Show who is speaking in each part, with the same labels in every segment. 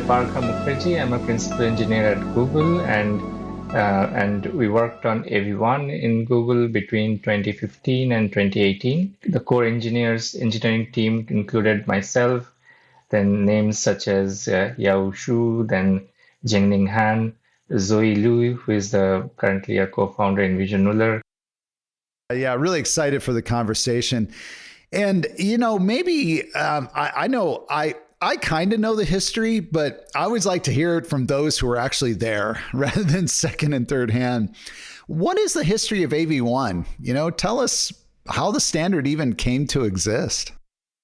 Speaker 1: Debargha Mukherjee. I'm a principal engineer at Google, and we worked on AV1 in Google between 2015 and 2018. The core engineering team included myself, then names such as Yao Shu, then Jingning Han, Zoe Liu, who is currently a co-founder in Vision Nuller.
Speaker 2: Yeah, really excited for the conversation. And, maybe I know I kind of know the history, but I always like to hear it from those who are actually there rather than second and third hand. What is the history of AV1? Tell us how the standard even came to exist.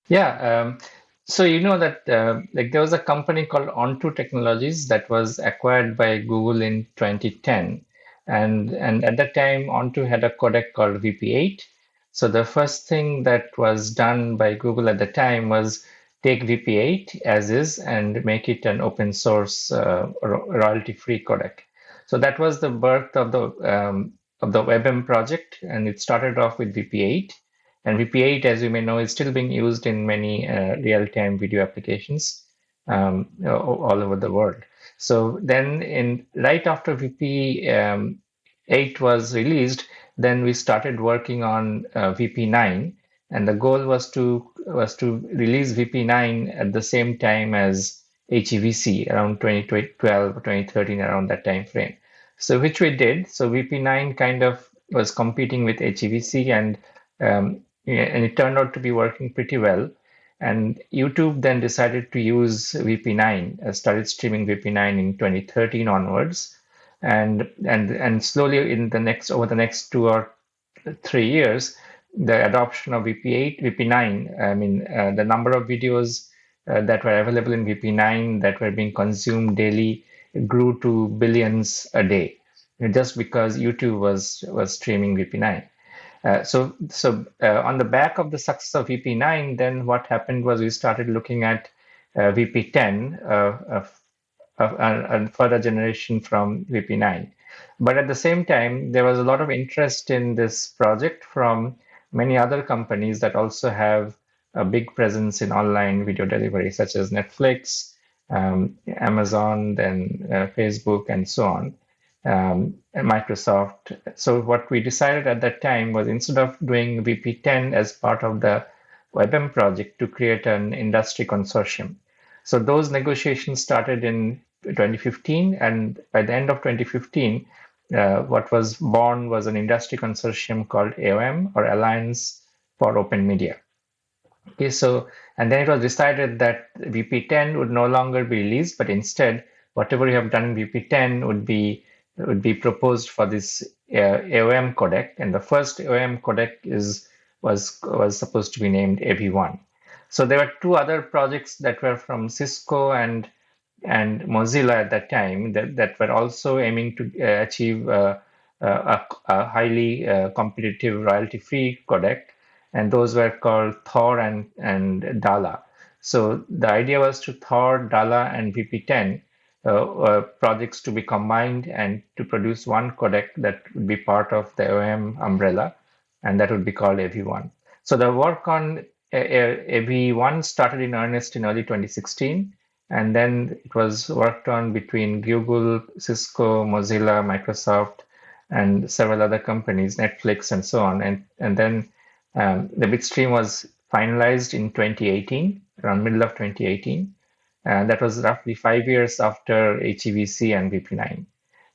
Speaker 1: Yeah, so you know that there was a company called Onto Technologies that was acquired by Google in 2010, and at that time Onto had a codec called VP8. So the first thing that was done by Google at the time was take VP8 as is and make it an open source royalty-free codec. So that was the birth of the WebM project, and it started off with VP8. And VP8, as you may know, is still being used in many real-time video applications all over the world. So then, right after VP8 was released, then we started working on VP9, and the goal was to release VP9 at the same time as HEVC around 2012 or 2013, around that time frame. So which we did. So VP9 kind of was competing with HEVC, and it turned out to be working pretty well. And YouTube then decided to use VP9, started streaming VP9 in 2013 onwards, and slowly over the next 2 or 3 years, the adoption of VP8, VP9, the number of videos that were available in VP9 that were being consumed daily grew to billions a day, just because YouTube was streaming VP9. So on the back of the success of VP9, then what happened was we started looking at VP10, a further generation from VP9. But at the same time, there was a lot of interest in this project from many other companies that also have a big presence in online video delivery, such as Netflix, Amazon, then Facebook, and so on. And Microsoft. So what we decided at that time was, instead of doing VP10 as part of the WebM project, to create an industry consortium. So those negotiations started in 2015, and by the end of 2015, what was born was an industry consortium called AOM, or Alliance for Open Media. Okay, so, and then it was decided that VP10 would no longer be released, but instead, whatever you have done in VP10 would be proposed for this AOM codec, and the first AOM codec was supposed to be named AV1. So there were two other projects that were from Cisco and Mozilla at that time that were also aiming to achieve a highly competitive royalty-free codec, and those were called Thor and Dala. So the idea was to Thor, Dala, and VP10 projects to be combined and to produce one codec that would be part of the OM umbrella, and that would be called AV1. So the work on AV1 started in earnest in early 2016, and then it was worked on between Google, Cisco, Mozilla, Microsoft, and several other companies, Netflix, and so on. And then the bitstream was finalized in 2018, around middle of 2018. That was roughly 5 years after HEVC and VP9.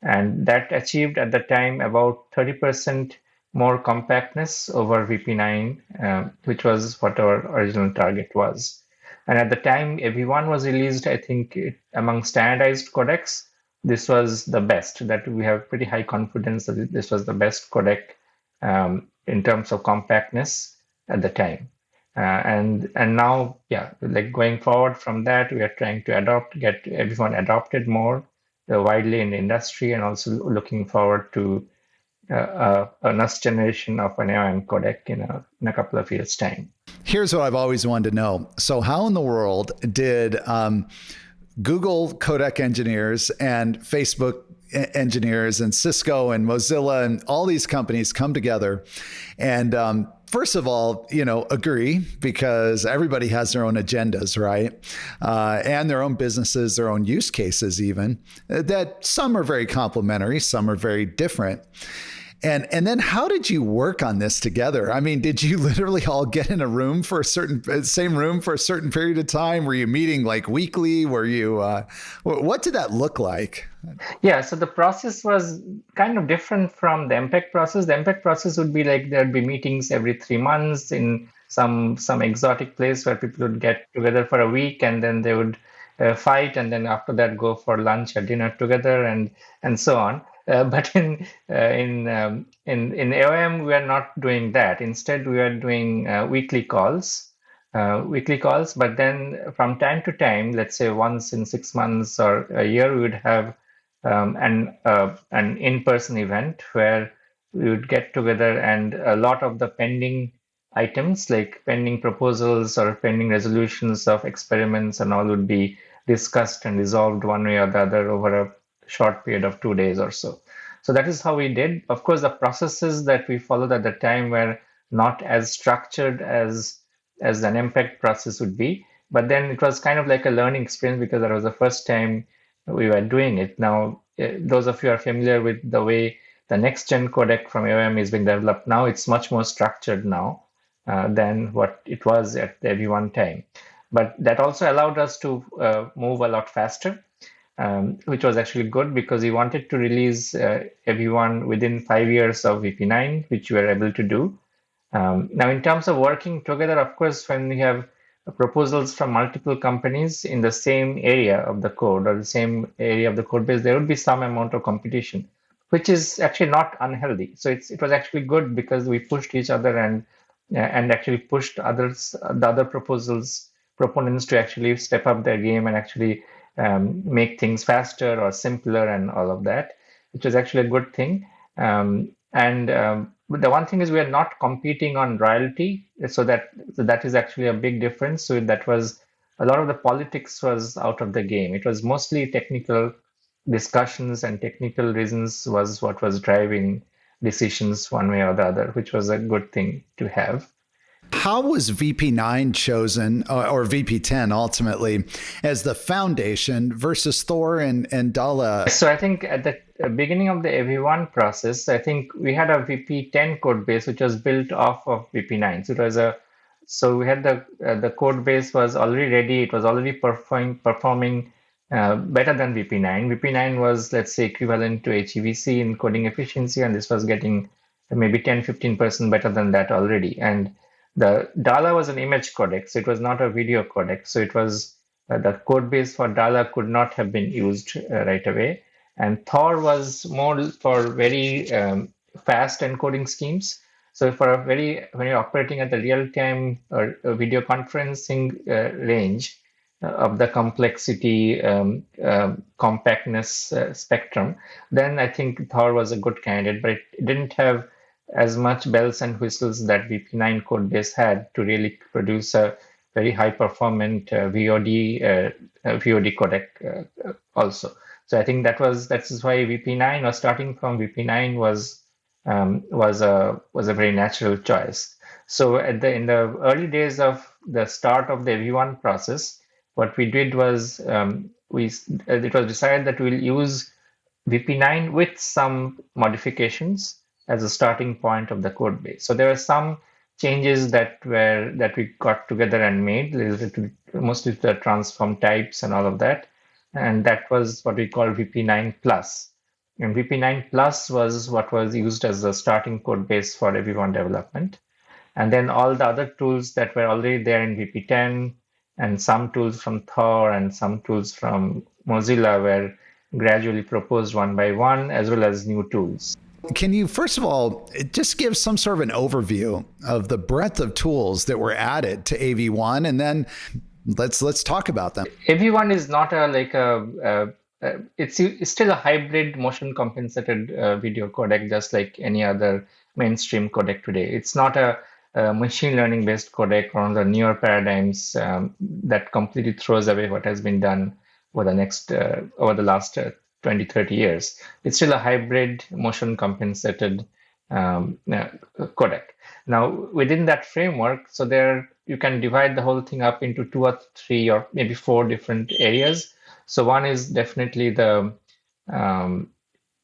Speaker 1: And that achieved at the time about 30% more compactness over VP9, which was what our original target was. And at the time AV1 was released, I think among standardized codecs, this was the best. That we have pretty high confidence that this was the best codec in terms of compactness at the time. And now, like going forward from that, we are trying to get everyone adopted more widely in the industry, and also looking forward to a next generation of an AOM codec in a couple of years' time.
Speaker 2: Here's what I've always wanted to know. So how in the world did Google codec engineers and Facebook engineers and Cisco and Mozilla and all these companies come together and first of all, agree, because everybody has their own agendas, right? And their own businesses, their own use cases, even that some are very complementary, some are very different. And then how did you work on this together? I mean, did you literally all get in a room for same room for a certain period of time? Were you meeting like weekly? Were you, what did that look like?
Speaker 1: Yeah, so the process was kind of different from the MPEG process. The MPEG process would be like there'd be meetings every 3 months in some exotic place where people would get together for a week, and then they would fight, and then after that go for lunch or dinner together, and so on. But in AOM, we are not doing that. Instead, we are doing weekly calls. But then from time to time, let's say once in 6 months or a year, we would have an in-person event where we would get together, and a lot of the pending items, like pending proposals or pending resolutions of experiments and all, would be discussed and resolved one way or the other over a short period of 2 days or so. So that is how we did. Of course, the processes that we followed at the time were not as structured as an impact process would be. But then it was kind of like a learning experience because that was the first time we were doing it. Now, those of you are familiar with the way the next gen codec from AOM is being developed now. It's much more structured now than what it was at the AV1 time. But that also allowed us to move a lot faster, which was actually good because we wanted to release AV1 within 5 years of VP9, which we were able to do. Now, in terms of working together, of course, when we have proposals from multiple companies in the same area of the code or the same area of the code base, there would be some amount of competition, which is actually not unhealthy. So it was actually good because we pushed each other and actually pushed the other proponents to actually step up their game and actually make things faster or simpler and all of that, which was actually a good thing. But the one thing is we are not competing on royalty, so that is actually a big difference. So that was a lot of the politics was out of the game. It was mostly technical discussions and technical reasons was what was driving decisions one way or the other, which was a good thing to have.
Speaker 2: How was VP9 chosen, or VP10 ultimately, as the foundation versus Thor and Dala?
Speaker 1: So I think at the beginning of the AV1 process, I think we had a VP10 code base which was built off of VP9. So we had the code base was already ready. It was already performing better than VP9. VP9 was, let's say, equivalent to HEVC in coding efficiency, and this was getting maybe 10-15% better than that already. And the Dala was an image codec, so it was not a video codec. So it was the code base for Dala could not have been used right away. And Thor was more for very fast encoding schemes. So when you're operating at the real-time or video conferencing range of the complexity, compactness spectrum, then I think Thor was a good candidate, but it didn't have as much bells and whistles that VP9 code base had to really produce a very high performant VOD codec also. So I think that is why VP9 or starting from VP9 was a very natural choice. So in the early days of the start of the AV1 process, what we did was it was decided that we'll use VP9 with some modifications as a starting point of the code base. So there were some changes that we got together and made related to mostly the transform types and all of that. And that was what we call VP9 Plus. And VP9 Plus was what was used as the starting code base for AV1 development. And then all the other tools that were already there in VP10 and some tools from Thor and some tools from Mozilla were gradually proposed one by one, as well as new tools.
Speaker 2: Can you, first of all, just give some sort of an overview of the breadth of tools that were added to AV1, and then let's talk about them.
Speaker 1: AV1 is not it's still a hybrid motion compensated video codec, just like any other mainstream codec today. It's not a machine learning based codec or one of the newer paradigms that completely throws away what has been done over the last 20, 30 years. It's still a hybrid motion compensated codec. Now, within that framework, so there you can divide the whole thing up into two or three or maybe four different areas. So one is definitely um,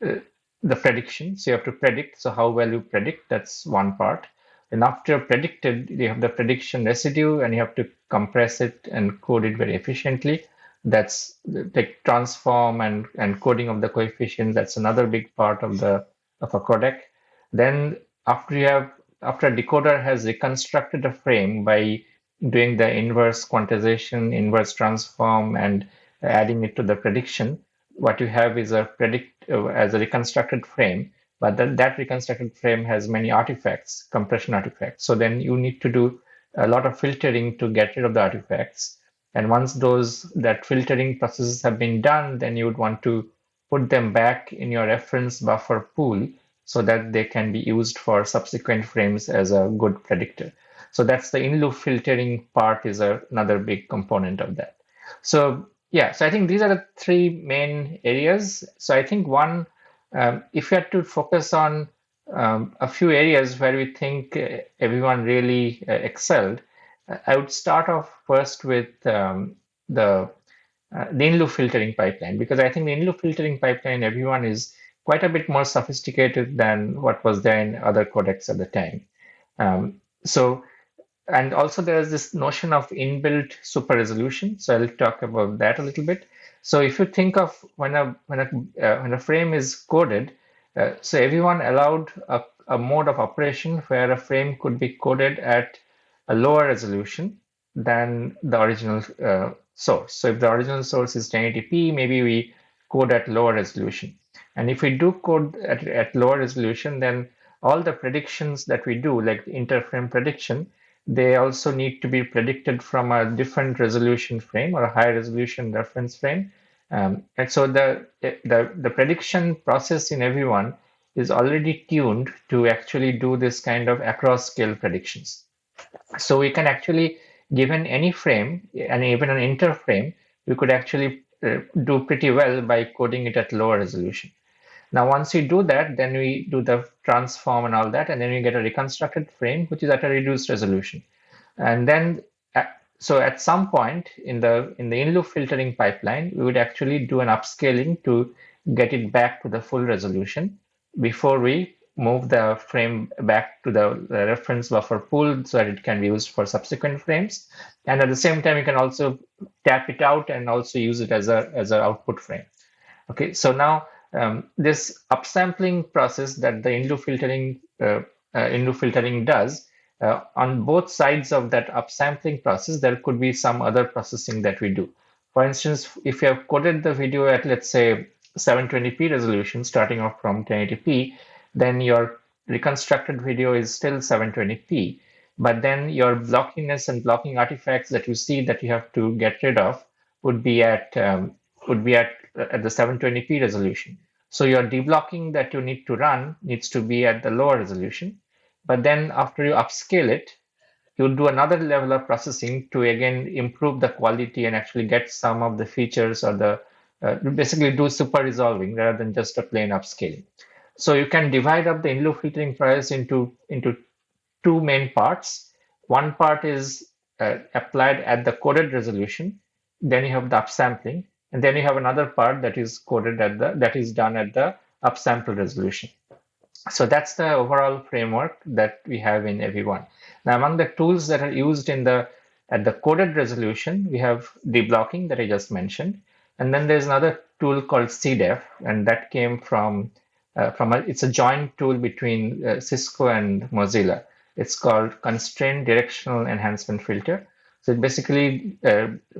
Speaker 1: uh, the prediction. So you have to predict. So how well you predict, that's one part. And after predicted, you have the prediction residue and you have to compress it and code it very efficiently. That's like transform and coding of the coefficients. That's another big part of a codec. Then after you have after a decoder has reconstructed a frame by doing the inverse quantization, inverse transform, and adding it to the prediction, what you have is a predict as a reconstructed frame, but that reconstructed frame has many artifacts, compression artifacts. So then you need to do a lot of filtering to get rid of the artifacts. And once that filtering processes have been done, then you would want to put them back in your reference buffer pool so that they can be used for subsequent frames as a good predictor. So that's the in-loop filtering part is another big component of that. So yeah, so I think these are the three main areas. So I think if you had to focus on a few areas where we think everyone really excelled, I would start off first with the in-loop filtering pipeline, because I think the in-loop filtering pipeline, everyone is quite a bit more sophisticated than what was there in other codecs at the time. So and also there is this notion of inbuilt super resolution. So I'll talk about that a little bit. So if you think of when a frame is coded, so everyone allowed a mode of operation where a frame could be coded at a lower resolution than the original source. So if the original source is 1080p, maybe we code at lower resolution. And if we do code at lower resolution, then all the predictions that we do, like interframe prediction, they also need to be predicted from a different resolution frame or a high resolution reference frame. And so the prediction process in everyone is already tuned to actually do this kind of across scale predictions. So we can actually, given any frame and even an interframe, we could actually do pretty well by coding it at lower resolution. Now, once we do that, then we do the transform and all that, and then we get a reconstructed frame, which is at a reduced resolution. And then, so at some point in the in-loop filtering pipeline, we would actually do an upscaling to get it back to the full resolution before we move the frame back to the reference buffer pool so that it can be used for subsequent frames. And at the same time, you can also tap it out and also use it as an output frame. Okay, so now this upsampling process that the in-loop filtering does, on both sides of that upsampling process, there could be some other processing that we do. For instance, if you have coded the video at, let's say, 720p resolution, starting off from 1080p, then your reconstructed video is still 720p. But then your blockiness and blocking artifacts that you see that you have to get rid of would be at the 720p resolution. So your deblocking that you need to run needs to be at the lower resolution. But then after you upscale it, you do another level of processing to again improve the quality and actually get some of the features or basically do super resolving rather than just a plain upscaling. So you can divide up the in-loop filtering process into two main parts. One part is applied at the coded resolution. Then you have the upsampling, and then you have another part that is that is done at the upsample resolution. So that's the overall framework that we have in AV1. Now, among the tools that are used at the coded resolution, we have deblocking that I just mentioned, and then there's another tool called CDEF, and that came it's a joint tool between Cisco and Mozilla. It's called Constrained Directional Enhancement Filter. So it basically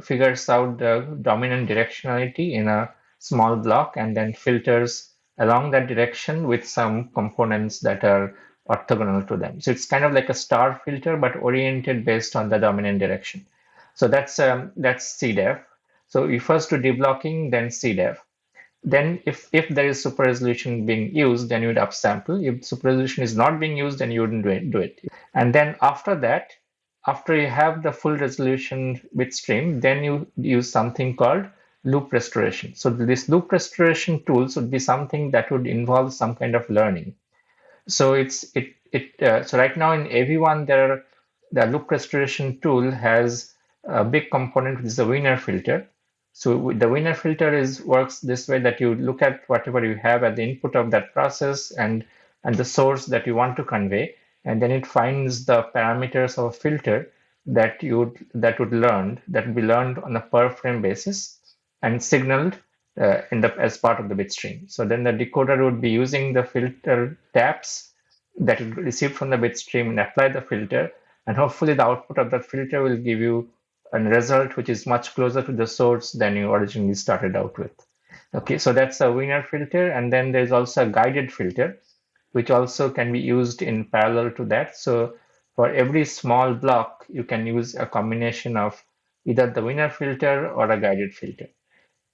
Speaker 1: figures out the dominant directionality in a small block and then filters along that direction with some components that are orthogonal to them. So it's kind of like a star filter, but oriented based on the dominant direction. So that's CDEF. So you first do deblocking, then CDEF. Then if there is super resolution being used, then you would upsample. If super resolution is not being used, then you wouldn't do it. And then after that, after you have the full resolution bit stream, then you use something called loop restoration. So this loop restoration tools would be something that would involve some kind of learning. So so right now in AV1 the loop restoration tool has a big component which is the Wiener filter. So the Wiener filter is works this way that you look at whatever you have at the input of that process and the source that you want to convey, and then it finds the parameters of a filter that would be learned on a per frame basis and signaled as part of the bit stream. So then the decoder would be using the filter taps that it received from the bit stream and apply the filter, and hopefully the output of that filter will give you a result which is much closer to the source than you originally started out with. Okay, so that's a Wiener filter, and then there's also a guided filter, which also can be used in parallel to that. So for every small block, you can use a combination of either the Wiener filter or a guided filter.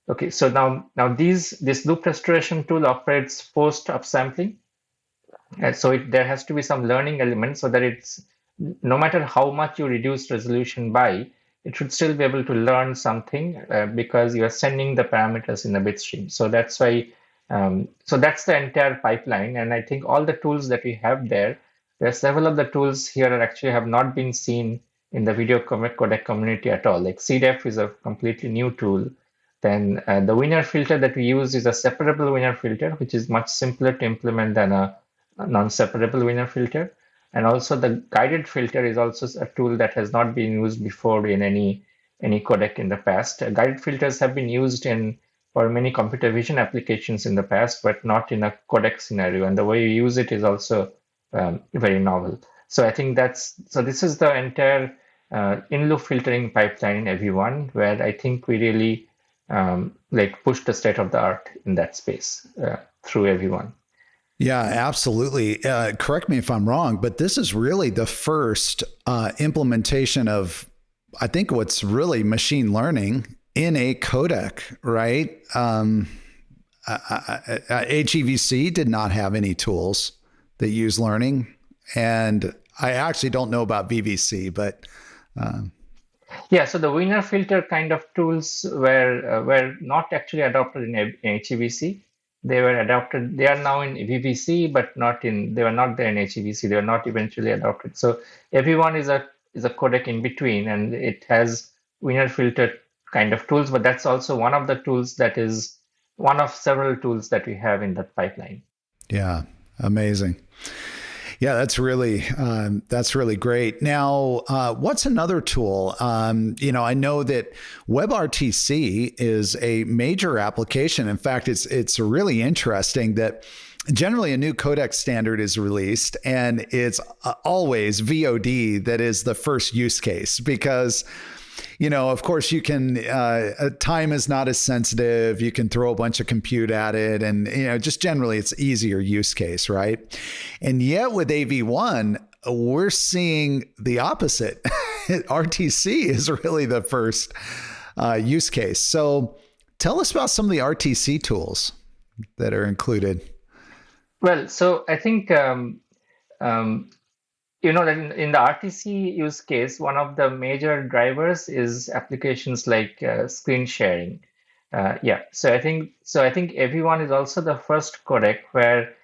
Speaker 1: Okay, so now this loop restoration tool operates post upsampling, and so there has to be some learning element so that it's no matter how much you reduce resolution by, it should still be able to learn something because you are sending the parameters in a bit stream. So that's why, so that's the entire pipeline. And I think all the tools that we have there are several of the tools here that actually have not been seen in the video codec community at all. Like CDEF is a completely new tool. Then the Wiener filter that we use is a separable Wiener filter, which is much simpler to implement than a non-separable Wiener filter. And also the guided filter is also a tool that has not been used before in any codec in the past. Guided filters have been used in for many computer vision applications in the past, but not in a codec scenario. And the way you use it is also very novel. So I think this is the entire in-loop filtering pipeline in AV1, where I think we really like push the state of the art in that space through AV1.
Speaker 2: Yeah, absolutely. Correct me if I'm wrong, but this is really the first implementation of, I think, what's really machine learning in a codec, right? HEVC did not have any tools that use learning, and I actually don't know about VVC, but
Speaker 1: yeah, so the Wiener filter kind of tools were not actually adopted in HEVC. They were adopted. They are now in VVC, but not in. They were not there in HEVC. They were not eventually adopted. So AV1 is a codec in between, and it has Wiener filter kind of tools. But that's also one of the tools that is one of several tools that we have in that pipeline.
Speaker 2: Yeah, amazing. Yeah, that's really great. Now, what's another tool? I know that WebRTC is a major application. In fact, it's really interesting that generally a new codec standard is released, and it's always VOD that is the first use case because, of course you can, time is not as sensitive. You can throw a bunch of compute at it, and, just generally it's easier use case, right? And yet with AV1, we're seeing the opposite. RTC is really the first use case. So tell us about some of the RTC tools that are included.
Speaker 1: Well, so I think that in the RTC use case, one of the major drivers is applications like screen sharing. Yeah, so I think AV1 is also the first codec where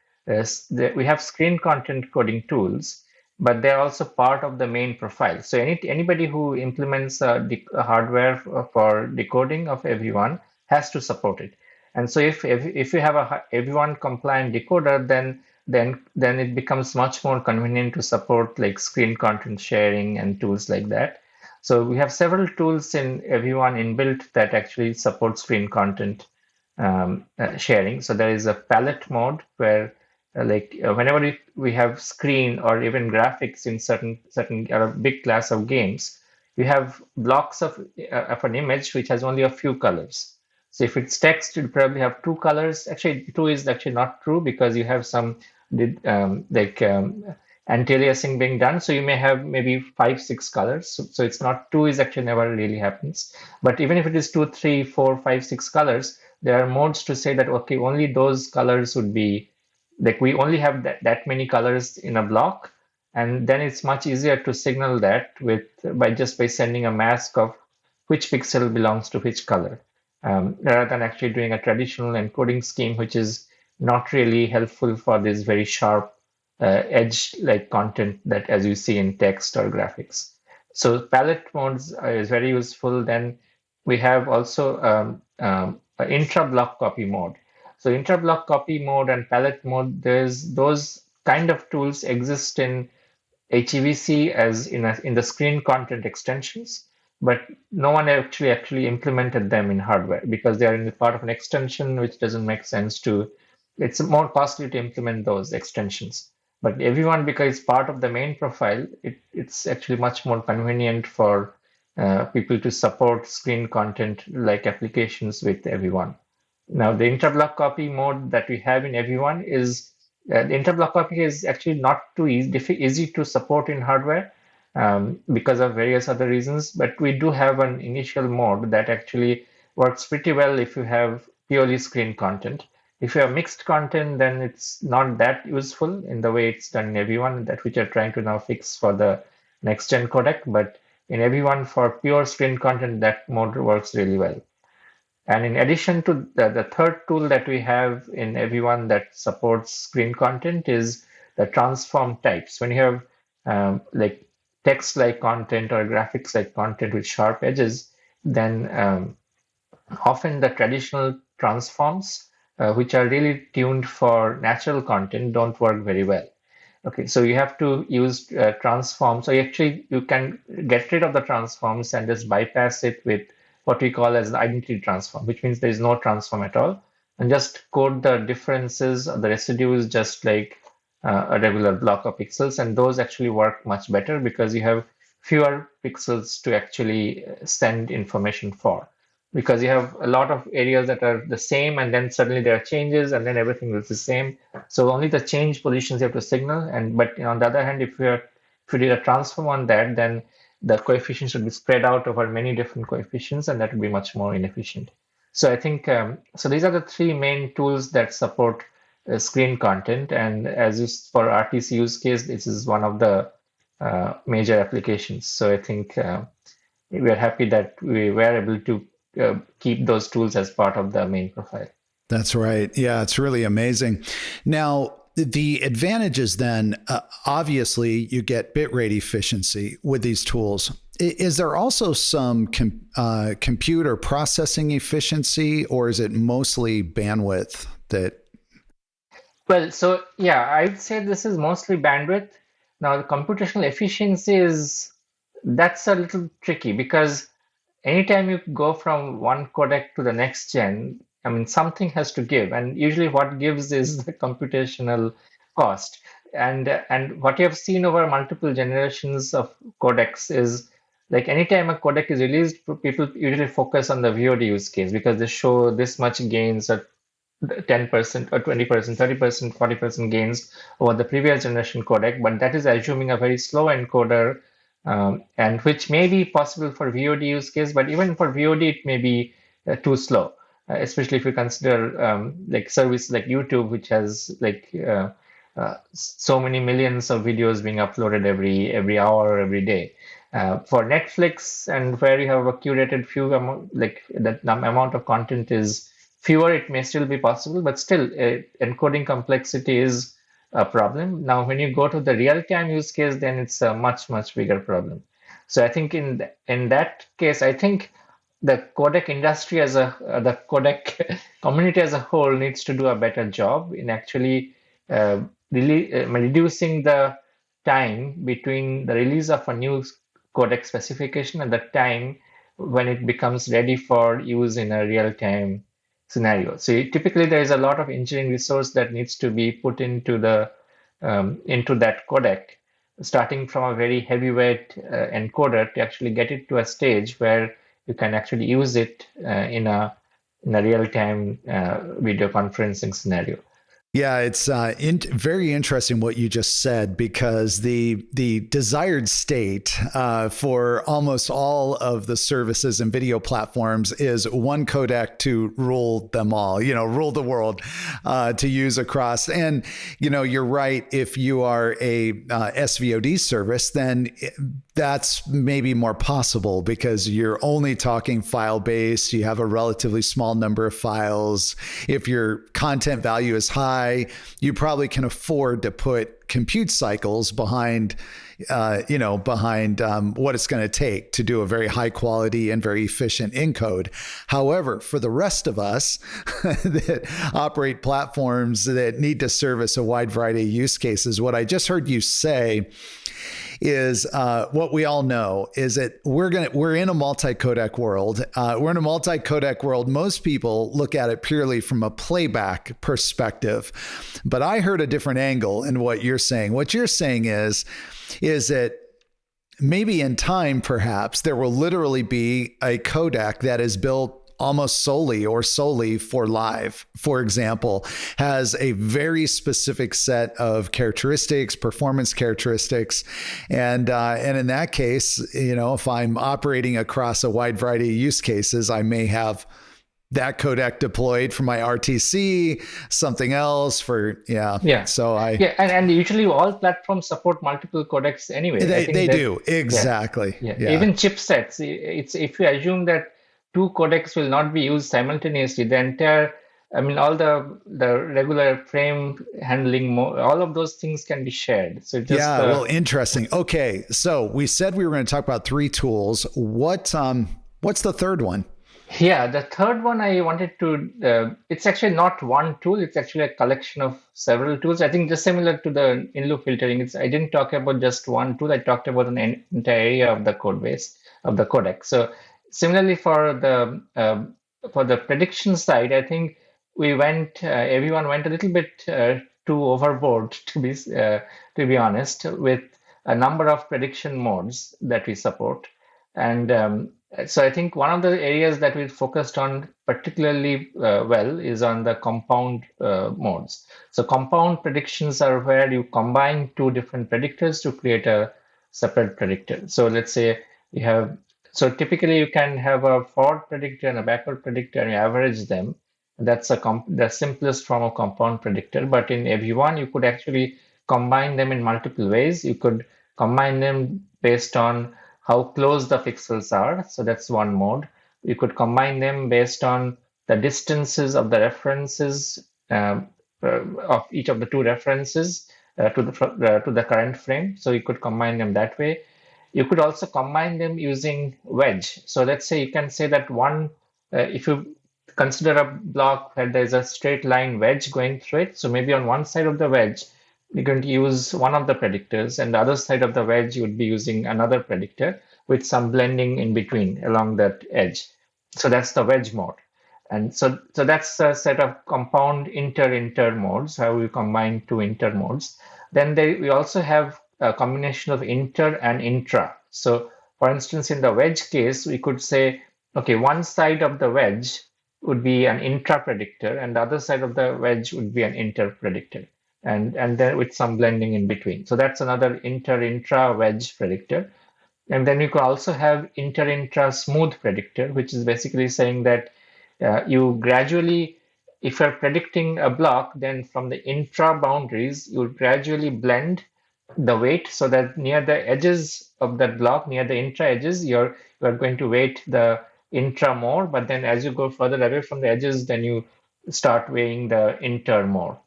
Speaker 1: we have screen content coding tools, but they're also part of the main profile. So anybody who implements hardware for decoding of AV1 has to support it. And so if you have a AV1 compliant decoder, then it becomes much more convenient to support like screen content sharing and tools like that. So we have several tools in AV1 inbuilt that actually support screen content sharing. So there is a palette mode where whenever we have screen or even graphics in certain big class of games, you have blocks of an image which has only a few colors. So if it's text, you probably have two colors. Actually, two is actually not true because you have some anti-aliasing being done. So you may have maybe 5, 6 colors. So it's not two is actually never really happens. But even if it is 2, 3, 4, 5, 6 colors, there are modes to say that, okay, only those colors would be like we only have that many colors in a block. And then it's much easier to signal that by sending a mask of which pixel belongs to which color. Rather than actually doing a traditional encoding scheme, which is not really helpful for these very sharp edge-like content that as you see in text or graphics. So palette modes is very useful. Then we have also intra-block copy mode. So intra-block copy mode and palette mode, there's those kind of tools exist in HEVC as in the screen content extensions, but no one actually implemented them in hardware because they are in the part of an extension, which doesn't make sense to. It's more costly to implement those extensions. But everyone, because it's part of the main profile, it's actually much more convenient for people to support screen content like applications with everyone. Now, the interblock copy mode that we have in AV1 is the interblock copy is actually not too easy to support in hardware because of various other reasons. But we do have an initial mode that actually works pretty well if you have purely screen content. If you have mixed content, then it's not that useful in the way it's done in AV1, that which are trying to now fix for the next gen codec. But in AV1 for pure screen content, that mode works really well. And in addition to the third tool that we have in AV1 that supports screen content is the transform types. When you have like text-like content or graphics-like content with sharp edges, then often the traditional transforms, which are really tuned for natural content, don't work very well. Okay, so you have to use transforms. So you can get rid of the transforms and just bypass it with what we call as the identity transform, which means there is no transform at all, and just code the differences or the residues just like a regular block of pixels, and those actually work much better because you have fewer pixels to actually send information for. Because you have a lot of areas that are the same, and then suddenly there are changes, and then everything is the same. So only the change positions you have to signal. And but on the other hand, if you did a transform on that, then the coefficients should be spread out over many different coefficients, and that would be much more inefficient. So I think so. These are the three main tools that support screen content, and as is for RTC use case, this is one of the major applications. So I think we are happy that we were able to keep those tools as part of the main profile.
Speaker 2: That's right. Yeah, it's really amazing. Now, the advantages then, obviously, you get bitrate efficiency with these tools. Is there also some computer processing efficiency, or is it mostly bandwidth that?
Speaker 1: Well, so yeah, I'd say this is mostly bandwidth. Now, the computational efficiency that's a little tricky because anytime you go from one codec to the next gen, I mean, something has to give, and usually what gives is the computational cost. And what you have seen over multiple generations of codecs is like anytime a codec is released, people usually focus on the VOD use case because they show this much gains at 10% or 20%, 30%, 40% gains over the previous generation codec, but that is assuming a very slow encoder, and which may be possible for VOD use case, but even for VOD, it may be too slow, especially if you consider like service like YouTube, which has like so many millions of videos being uploaded every hour, every day. For Netflix, and where you have a curated few like that amount of content is fewer, it may still be possible, but still encoding complexity is a problem. Now, when you go to the real-time use case, then it's a much bigger problem. So I think in that case, I think the codec industry the codec community as a whole needs to do a better job in actually really reducing the time between the release of a new codec specification and the time when it becomes ready for use in a real-time scenario. So typically there is a lot of engineering resource that needs to be put into that codec, starting from a very heavyweight encoder to actually get it to a stage where you can actually use it in a real-time video conferencing scenario.
Speaker 2: Yeah, it's very interesting what you just said, because the desired state for almost all of the services and video platforms is one codec to rule them all, rule the world, to use across. And, you're right. If you are a SVOD service, then that's maybe more possible because you're only talking file based. You have a relatively small number of files. If your content value is high, you probably can afford to put compute cycles behind, what it's going to take to do a very high quality and very efficient encode. However, for the rest of us that operate platforms that need to service a wide variety of use cases, what I just heard you say is what we all know is that we're in a multi-codec world. We're in a multi-codec world. Most people look at it purely from a playback perspective, but I heard a different angle in what you're saying. What you're saying is that maybe in time, perhaps there will literally be a codec that is built almost solely for live, for example, has a very specific set of characteristics, performance characteristics. And in that case, if I'm operating across a wide variety of use cases, I may have that codec deployed for my RTC, something else for, yeah.
Speaker 1: Yeah.
Speaker 2: So
Speaker 1: And usually all platforms support multiple codecs anyway. I think
Speaker 2: they
Speaker 1: that,
Speaker 2: do.
Speaker 1: yeah,
Speaker 2: Exactly.
Speaker 1: yeah.
Speaker 2: Yeah.
Speaker 1: Even chipsets, it's if you assume that two codecs will not be used simultaneously, the entire, I mean, all the regular frame handling, all of those things can be shared. So just
Speaker 2: Yeah. Well, interesting. Okay. So we said we were going to talk about 3 tools. What's the third one?
Speaker 1: Yeah, the third one I wanted to, it's actually not one tool, it's actually a collection of several tools. I think just similar to the in-loop filtering, I didn't talk about just one tool, I talked about an entire area of the code base, of the codec. So similarly for the prediction side, I think everyone went a little bit too overboard to be honest, with a number of prediction modes that we support. And so I think one of the areas that we focused on particularly well is on the compound modes. So compound predictions are where you combine two different predictors to create a separate predictor. So let's say you have, so typically you can have a forward predictor and a backward predictor and you average them. That's the simplest form of compound predictor. But in AV1, you could actually combine them in multiple ways. You could combine them based on how close the pixels are. So that's one mode. You could combine them based on the distances of the references of each of the two references to the current frame. So you could combine them that way. You could also combine them using wedge. So let's say you can say that if you consider a block where there's a straight line wedge going through it, so maybe on one side of the wedge, you're going to use one of the predictors, and the other side of the wedge, you would be using another predictor with some blending in between along that edge. So that's the wedge mode. And so that's a set of compound inter modes, how we combine two inter modes. Then we also have a combination of inter and intra. So for instance, in the wedge case, we could say, okay, one side of the wedge would be an intra predictor, and the other side of the wedge would be an inter predictor. And then with some blending in between. So that's another inter-intra wedge predictor. And then you can also have inter-intra smooth predictor, which is basically saying that you gradually, if you're predicting a block, then from the intra boundaries, you gradually blend the weight so that near the edges of that block, near the intra edges, you're going to weight the intra more. But then as you go further away from the edges, then you start weighing the inter more.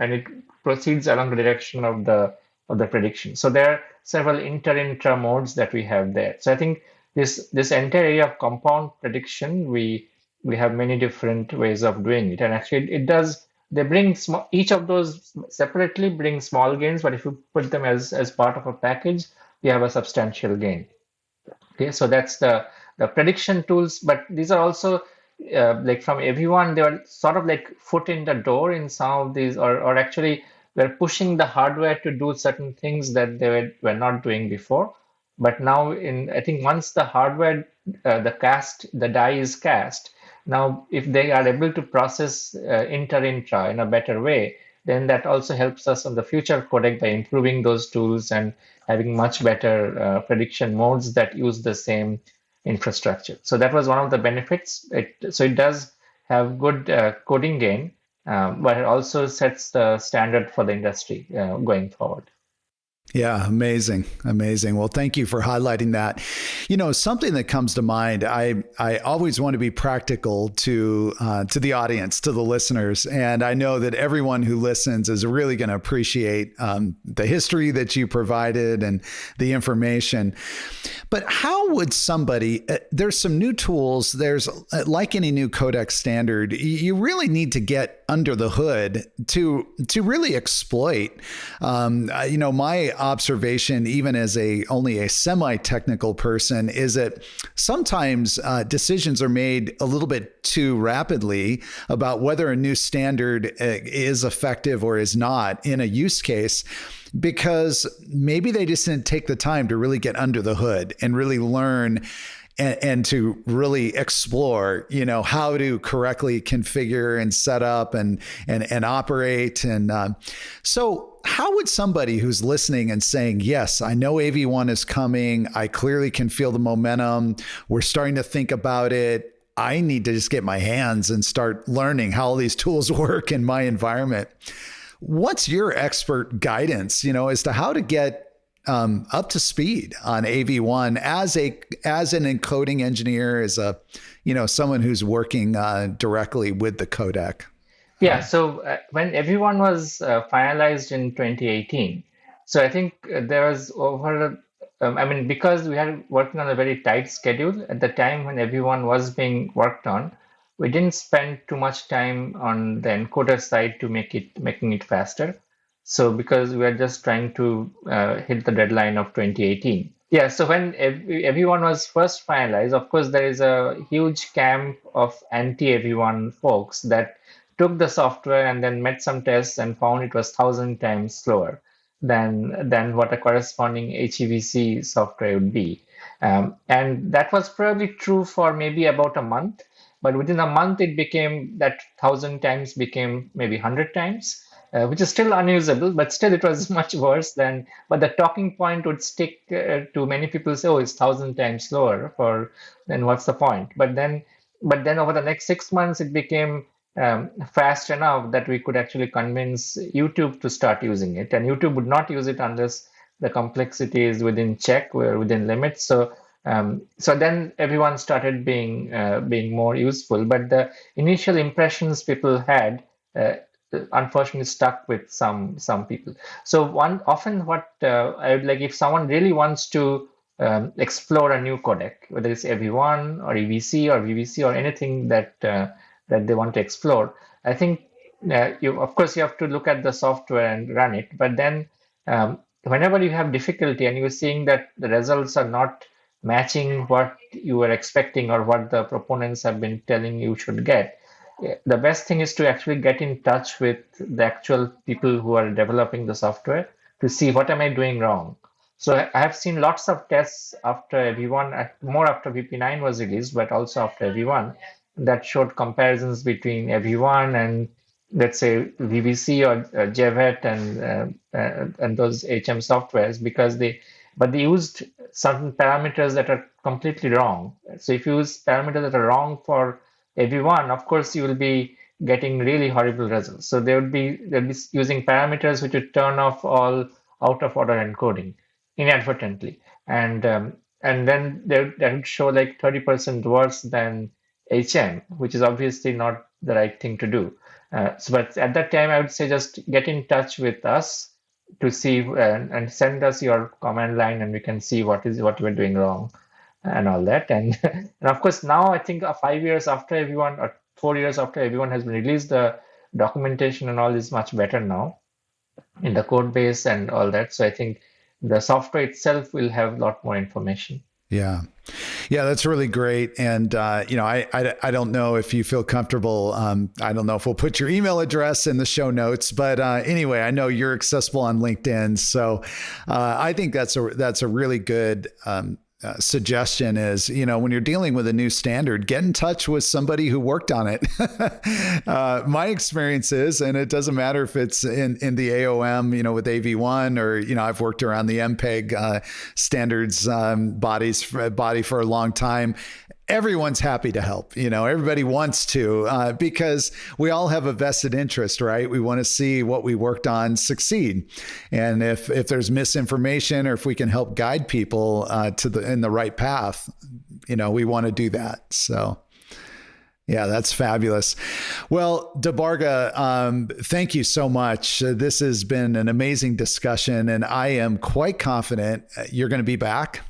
Speaker 1: And it proceeds along the direction of the prediction. So there are several intra modes that we have there. So I think this entire area of compound prediction, we have many different ways of doing it, and actually they bring each of those separately bring small gains, but if you put them as part of a package, you have a substantial gain. Okay, so that's the prediction tools, but these are also like from AV1, they were sort of like foot in the door in some of these, or actually we're pushing the hardware to do certain things that they were not doing before. But now, I think once the hardware, the die is cast, now if they are able to process inter-intra in a better way, then that also helps us on the future codec by improving those tools and having much better prediction modes that use the same infrastructure. So that was one of the benefits. So it does have good coding gain, but it also sets the standard for the industry going forward.
Speaker 2: Yeah, amazing, amazing. Well, thank you for highlighting that. Something that comes to mind. I always want to be practical to the audience, to the listeners, and I know that everyone who listens is really going to appreciate the history that you provided and the information. But how would somebody? There's some new tools. There's like any new codec standard, you really need to get under the hood to really exploit. My observation, even as only a semi-technical person, is that sometimes decisions are made a little bit too rapidly about whether a new standard is effective or is not in a use case, because maybe they just didn't take the time to really get under the hood and really learn and to really explore, how to correctly configure and set up and operate. And so how would somebody who's listening and saying, yes, I know AV1 is coming, I clearly can feel the momentum, we're starting to think about it, I need to just get my hands and start learning how all these tools work in my environment. What's your expert guidance, as to how to get up to speed on AV1 as an encoding engineer, as someone who's working directly with the codec?
Speaker 1: Yeah, so when everyone was finalized in 2018, so I think there was because we had working on a very tight schedule at the time when everyone was being worked on, we didn't spend too much time on the encoder side to making it faster. So because we are just trying to hit the deadline of 2018. Yeah, so when everyone was first finalized, of course, there is a huge camp of anti-everyone folks that took the software and then met some tests and found it was 1,000 times slower than what a corresponding HEVC software would be. And that was probably true for maybe about a month, but within a month it became that 1,000 times became maybe 100 times. Which is still unusable, but still it was much worse than. But the talking point would stick to many people. Say, "Oh, it's 1,000 times slower." Then what's the point? But then over the next 6 months, it became fast enough that we could actually convince YouTube to start using it, and YouTube would not use it unless the complexity is within check or within limits. So then everyone started being more useful, but the initial impressions people had. Unfortunately stuck with some people. So often what I would like, if someone really wants to explore a new codec, whether it's AV1 or EVC or VVC or anything that they want to explore, I think of course you have to look at the software and run it. But then whenever you have difficulty and you're seeing that the results are not matching what you were expecting or what the proponents have been telling you should get, the best thing is to actually get in touch with the actual people who are developing the software to see what am I doing wrong. So I have seen lots of tests after AV1, more after VP9 was released, but also after AV1, that showed comparisons between AV1 and let's say VVC or JVET and those HM softwares, because they used certain parameters that are completely wrong. So if you use parameters that are wrong for AV1, of course, you will be getting really horrible results. So they'll be using parameters which would turn off all out of order encoding inadvertently, and then that would show like 30% worse than HM, which is obviously not the right thing to do. But at that time, I would say just get in touch with us to see and send us your command line, and we can see what we're doing wrong and all that. And of course, now I think 5 years after everyone, or 4 years after everyone has been released, the documentation and all is much better now in the code base and all that. So I think the software itself will have a lot more information.
Speaker 2: Yeah. Yeah, that's really great. And, I don't know if you feel comfortable. I don't know if we'll put your email address in the show notes, but anyway, I know you're accessible on LinkedIn. So I think that's a really good suggestion is, when you're dealing with a new standard, get in touch with somebody who worked on it. My experience is, and it doesn't matter if it's in the AOM, with AV1 or, I've worked around the MPEG standards body for a long time. everyone's happy to help. Everybody wants to, because we all have a vested interest, right? We want to see what we worked on succeed. And if there's misinformation, or if we can help guide people in the right path, we want to do that. So yeah, that's fabulous. Well, Debargha, thank you so much. This has been an amazing discussion, and I am quite confident you're going to be back,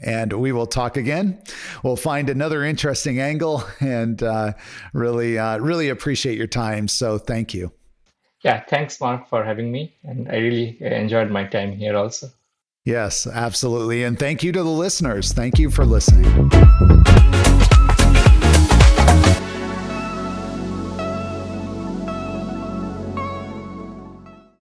Speaker 2: and we will talk again. We'll find another interesting angle, and really appreciate your time. So thank you.
Speaker 1: Yeah, thanks, Mark, for having me. And I really enjoyed my time here also.
Speaker 2: Yes, absolutely. And thank you to the listeners. Thank you for listening.